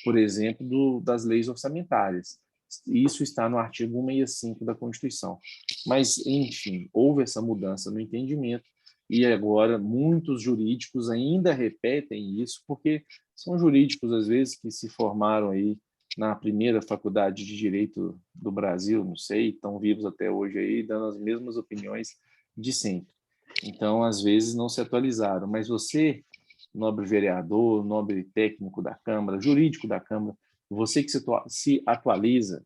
B: por exemplo, das leis orçamentárias. Isso está no artigo 165 da Constituição. Mas, enfim, houve essa mudança no entendimento e agora muitos jurídicos ainda repetem isso, porque são jurídicos, às vezes, que se formaram aí na primeira faculdade de Direito do Brasil, não sei, estão vivos até hoje aí, dando as mesmas opiniões de sempre. Então, às vezes, não se atualizaram. Mas você, nobre vereador, nobre técnico da Câmara, jurídico da Câmara, você que se atualiza,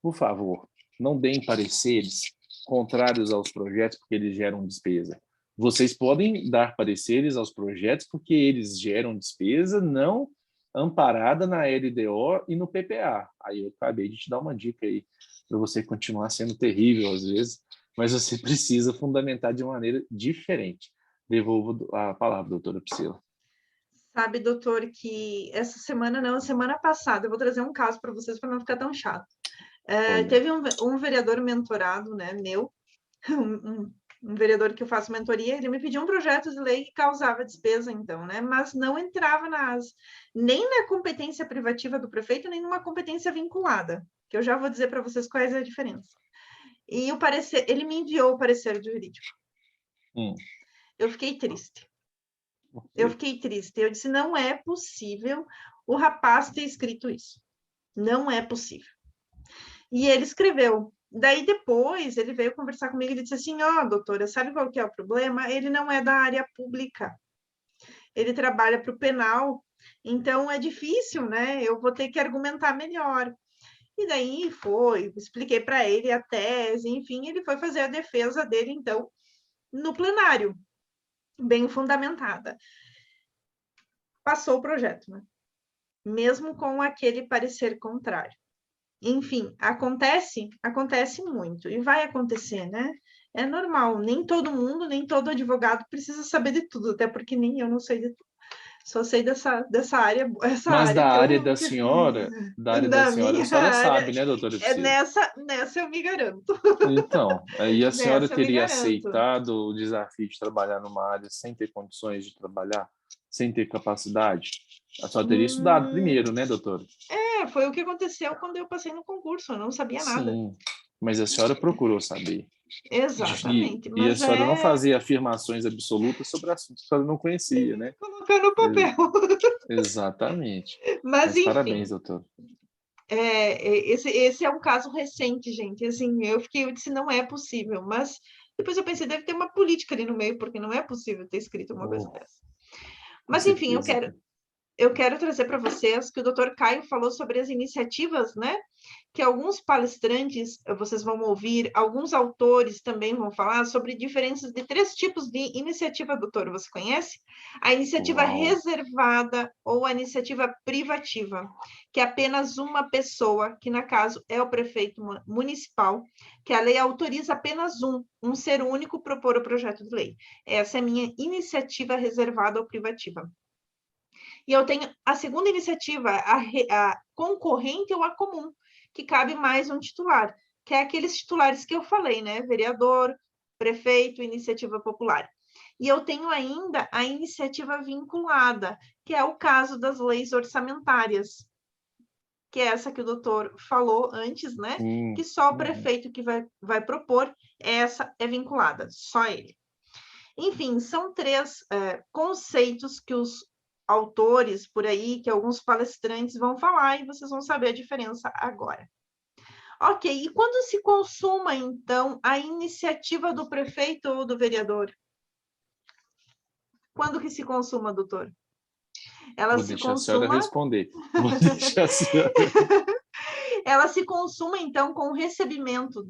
B: por favor, não deem pareceres contrários aos projetos porque eles geram despesa. Vocês podem dar pareceres aos projetos porque eles geram despesa não amparada na LDO e no PPA. Aí eu acabei de te dar uma dica aí para você continuar sendo terrível às vezes, mas você precisa fundamentar de maneira diferente. Devolvo a palavra, doutora Priscila.
A: Sabe, doutor, que essa semana, não, semana passada, eu vou trazer um caso para vocês para não ficar tão chato. Teve um vereador mentorado, né, meu, um vereador que eu faço mentoria, ele me pediu um projeto de lei que causava despesa, então, né, mas não entrava nem na competência privativa do prefeito, nem numa competência vinculada, que eu já vou dizer para vocês quais é a diferença. E o parecer, ele me enviou o parecer jurídico. Eu fiquei triste. Eu fiquei triste. Eu disse, não é possível o rapaz ter escrito isso. Não é possível. E ele escreveu. Daí depois ele veio conversar comigo e disse assim, doutora, sabe qual que é o problema? Ele não é da área pública. Ele trabalha para o penal. Então é difícil, né? Eu vou ter que argumentar melhor. E daí expliquei para ele a tese, enfim, ele foi fazer a defesa dele, então, no plenário, bem fundamentada. Passou o projeto, né? Mesmo com aquele parecer contrário. Enfim, acontece muito, e vai acontecer, né? É normal, nem todo mundo, nem todo advogado precisa saber de tudo, até porque nem eu não sei de tudo. Só sei dessa área,
B: Mas
A: área
B: da
A: que
B: área
A: eu...
B: da senhora, a senhora sabe, né, doutora Priscila?
A: Nessa eu me garanto.
B: Então, aí a senhora
A: Nessa eu me
B: teria
A: garanto.
B: aceitado o desafio de trabalhar numa área sem ter condições de trabalhar, sem ter capacidade? A senhora teria estudado primeiro, né, doutora?
A: Foi o que aconteceu quando eu passei no concurso, eu não sabia nada.
B: Sim, mas a senhora procurou saber.
A: Exatamente.
B: E a
A: Mas
B: senhora não fazia afirmações absolutas sobre assuntos que a senhora não conhecia, né?
A: colocar no papel.
B: Exatamente.
A: Mas enfim.
B: Parabéns, doutor.
A: Esse é um caso recente, gente. Assim, eu disse, não é possível. Mas depois eu pensei, deve ter uma política ali no meio, porque não é possível ter escrito uma coisa dessa. Mas enfim, eu quero trazer para vocês que o doutor Caio falou sobre as iniciativas, né? Que alguns palestrantes, vocês vão ouvir, alguns autores também vão falar sobre diferenças de 3 tipos de iniciativa, doutor. Você conhece? A iniciativa reservada ou a iniciativa privativa, que é apenas uma pessoa, que, no caso, é o prefeito municipal, que a lei autoriza apenas um ser único propor o projeto de lei. Essa é a minha iniciativa reservada ou privativa. E eu tenho a segunda iniciativa, a concorrente ou a comum, que cabe mais um titular, que é aqueles titulares que eu falei, né? Vereador, prefeito, iniciativa popular. E eu tenho ainda a iniciativa vinculada, que é o caso das leis orçamentárias, que é essa que o doutor falou antes, né? Que só o prefeito que vai propor, essa é vinculada, só ele. Enfim, são 3 conceitos que os autores por aí, que alguns palestrantes vão falar, e vocês vão saber a diferença agora. Ok, e quando se consuma, então, a iniciativa do prefeito ou do vereador? Quando que se consuma, doutor? Ela
B: Vou
A: se
B: deixar a senhora
A: consuma,
B: responder. Vou deixar a senhora...
A: ela se consuma, então, com o recebimento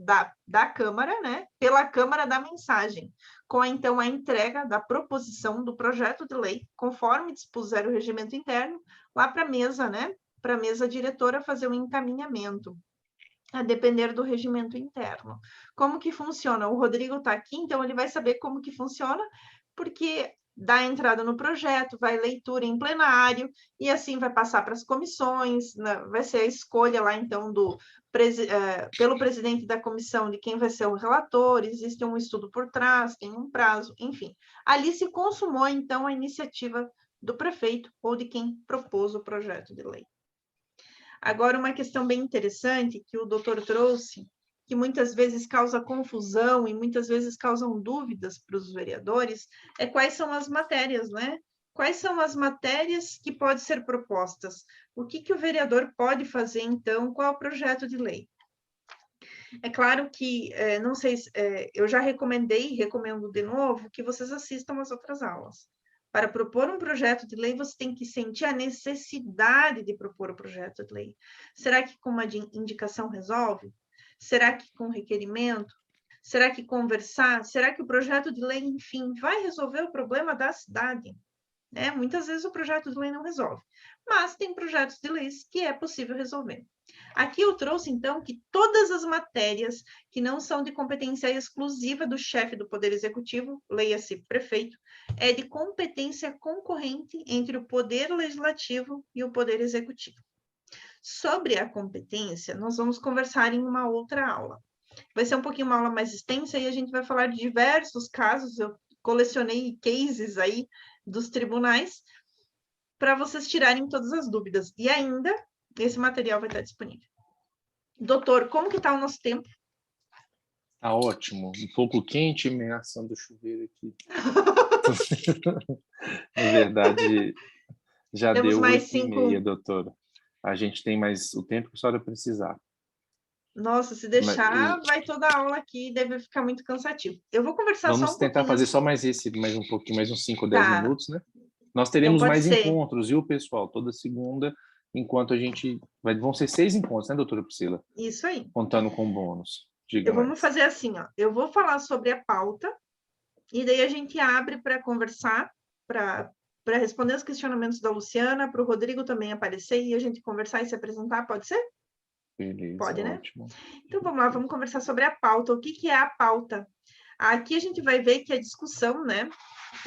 A: da Câmara, né? Pela Câmara da mensagem, com, então, a entrega da proposição do projeto de lei, conforme dispuser o regimento interno, lá para a mesa, né? Para a mesa diretora fazer o encaminhamento, a depender do regimento interno. Como que funciona? O Rodrigo está aqui, então ele vai saber como que funciona, porque dá entrada no projeto, vai leitura em plenário, e assim vai passar para as comissões, né? Vai ser a escolha lá, então, pelo presidente da comissão de quem vai ser o relator, existe um estudo por trás, tem um prazo, enfim. Ali se consumou, então, a iniciativa do prefeito ou de quem propôs o projeto de lei. Agora, uma questão bem interessante que o doutor trouxe, que muitas vezes causa confusão e muitas vezes causam dúvidas para os vereadores, é quais são as matérias, né? Quais são as matérias que podem ser propostas? O que o vereador pode fazer, então? Qual é o projeto de lei? É claro que, não sei, eu já recomendei e recomendo de novo que vocês assistam às outras aulas. Para propor um projeto de lei, você tem que sentir a necessidade de propor o projeto de lei. Será que com uma indicação resolve? Será que com requerimento? Será que conversar? Será que o projeto de lei, enfim, vai resolver o problema da cidade? Muitas vezes o projeto de lei não resolve, mas tem projetos de leis que é possível resolver. Aqui eu trouxe, então, que todas as matérias que não são de competência exclusiva do chefe do Poder Executivo, leia-se prefeito, é de competência concorrente entre o Poder Legislativo e o Poder Executivo. Sobre a competência, nós vamos conversar em uma outra aula. Vai ser um pouquinho uma aula mais extensa e a gente vai falar de diversos casos. Eu colecionei cases aí dos tribunais para vocês tirarem todas as dúvidas. E ainda, esse material vai estar disponível. Doutor, como que está o nosso tempo?
B: Tá ótimo. Um pouco quente, ameaçando chover aqui. Na verdade, já
A: Temos
B: deu
A: mais
B: 8h30, doutora. A gente tem mais o tempo que a senhora precisar.
A: Nossa, se deixar, vai toda a aula aqui, deve ficar muito cansativo. Eu vou conversar
B: Vamos
A: só um
B: tentar
A: pouquinho.
B: fazer só mais um pouquinho, mais uns 5 ou 10
A: Tá.
B: minutos, né? Nós
A: Então
B: teremos
A: pode
B: mais
A: ser.
B: encontros, viu, pessoal? Toda segunda, enquanto a gente... Vão ser 6 encontros, né, doutora Priscila?
A: Isso aí.
B: Contando com bônus. Diga
A: Vamos
B: mais.
A: fazer assim, ó. Eu vou falar sobre a pauta, e daí a gente abre para conversar, para responder os questionamentos da Luciana, para o Rodrigo também aparecer e a gente conversar e se apresentar, pode ser?
B: Beleza,
A: Pode, né?
B: ótimo.
A: Então vamos lá, vamos conversar sobre a pauta. O que é a pauta? Aqui a gente vai ver que a discussão, né?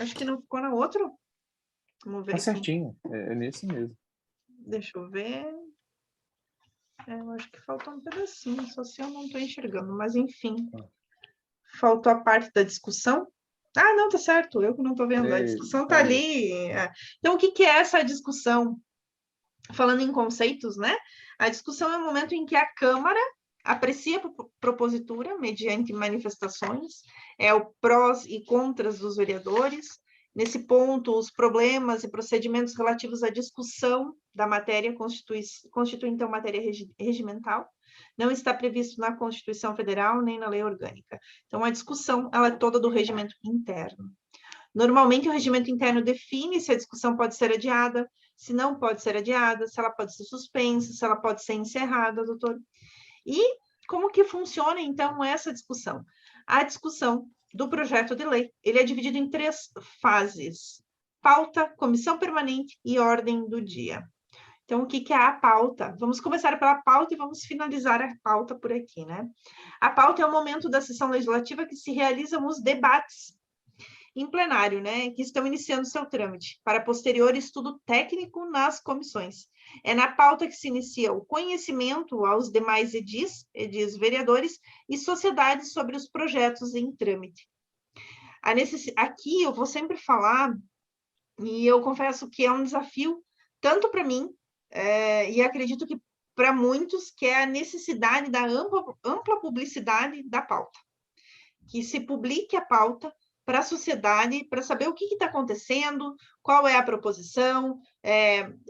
A: Acho que não ficou na outra. Vamos ver
B: Tá
A: aqui.
B: certinho, é nesse mesmo.
A: Deixa eu ver. Eu acho que faltou um pedacinho, só se eu não estou enxergando, mas enfim. Faltou a parte da discussão. Ah, não, tá certo, eu que não estou vendo. A discussão está ali. Então, o que é essa discussão? Falando em conceitos, né? A discussão é o momento em que a Câmara aprecia a propositura mediante manifestações, é o prós e contras dos vereadores. Nesse ponto, os problemas e procedimentos relativos à discussão da matéria constitui então, matéria regimental. Não está previsto na Constituição Federal nem na lei orgânica. Então, a discussão ela é toda do regimento interno. Normalmente, o regimento interno define se a discussão pode ser adiada, se não pode ser adiada, se ela pode ser suspensa, se ela pode ser encerrada, doutor. E como que funciona, então, essa discussão? A discussão do projeto de lei, ele é dividido em 3 fases: pauta, comissão permanente e ordem do dia. Então, o que é a pauta? Vamos começar pela pauta e vamos finalizar a pauta por aqui, né? A pauta é o momento da sessão legislativa que se realizam os debates em plenário, né, que estão iniciando seu trâmite, para posterior estudo técnico nas comissões. É na pauta que se inicia o conhecimento aos demais edis vereadores e sociedades sobre os projetos em trâmite. Aqui eu vou sempre falar, e eu confesso que é um desafio, tanto para mim, e acredito que para muitos, que é a necessidade da ampla publicidade da pauta. Que se publique a pauta para a sociedade, para saber o que está acontecendo, qual é a proposição,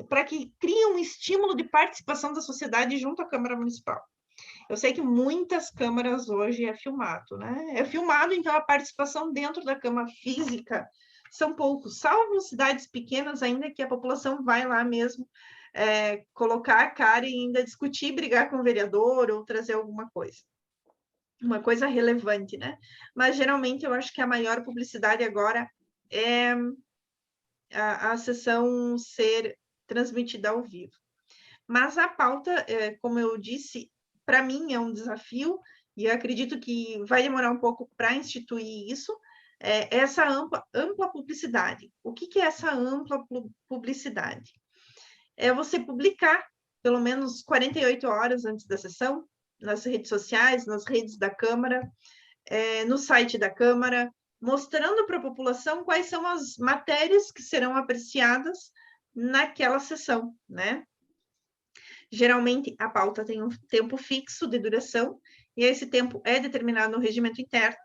A: para que crie um estímulo de participação da sociedade junto à Câmara Municipal. Eu sei que muitas câmaras hoje é filmado, né? É filmado, então a participação dentro da Câmara física são poucos, salvo cidades pequenas ainda que a população vai lá mesmo colocar a cara e ainda discutir, brigar com o vereador ou trazer alguma coisa relevante, né? Mas geralmente eu acho que a maior publicidade agora é a sessão ser transmitida ao vivo. Mas a pauta, como eu disse, para mim é um desafio, e eu acredito que vai demorar um pouco para instituir isso, essa ampla publicidade. O que é essa ampla publicidade? É você publicar, pelo menos 48 horas antes da sessão, nas redes sociais, nas redes da Câmara, no site da Câmara, mostrando para a população quais são as matérias que serão apreciadas naquela sessão, né? Geralmente, a pauta tem um tempo fixo de duração, e esse tempo é determinado no regimento interno.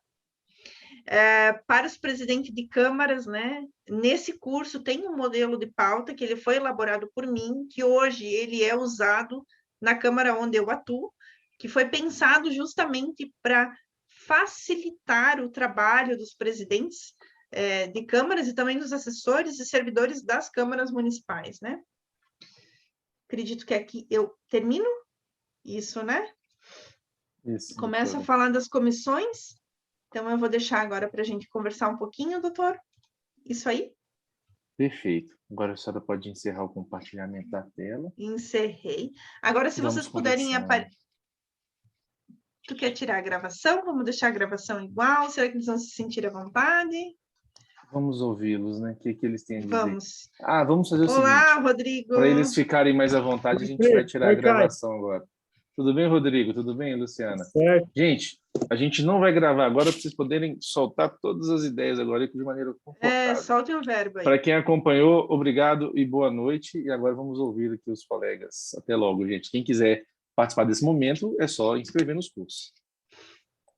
A: Para os presidentes de câmaras, né, nesse curso tem um modelo de pauta que ele foi elaborado por mim, que hoje ele é usado na Câmara onde eu atuo, que foi pensado justamente para facilitar o trabalho dos presidentes de câmaras e também dos assessores e servidores das câmaras municipais, né? Acredito que aqui eu termino isso, né?
B: Isso,
A: Começo
B: doutora.
A: a falar das comissões. Então, eu vou deixar agora para a gente conversar um pouquinho, doutor. Isso aí?
B: Perfeito. Agora a senhora pode encerrar o compartilhamento da tela.
A: Encerrei. Agora, se
B: Vamos
A: vocês puderem... Tu quer tirar a gravação? Vamos deixar a gravação igual? Será que eles vão se sentir à vontade?
B: Vamos ouvi-los, né? O que eles têm a dizer?
A: Vamos.
B: Vamos fazer o
A: Olá,
B: seguinte.
A: Rodrigo.
B: Para eles ficarem mais à vontade, a gente vai tirar a
D: Oi, Caio.
B: gravação agora. Tudo bem, Rodrigo? Tudo bem, Luciana?
D: Certo.
B: Gente, a gente não vai gravar agora para vocês poderem soltar todas as ideias agora de maneira confortável.
A: Solte o verbo aí.
B: Para quem acompanhou, obrigado e boa noite. E agora vamos ouvir aqui os colegas. Até logo, gente. Quem quiser participar desse momento, é só inscrever nos cursos.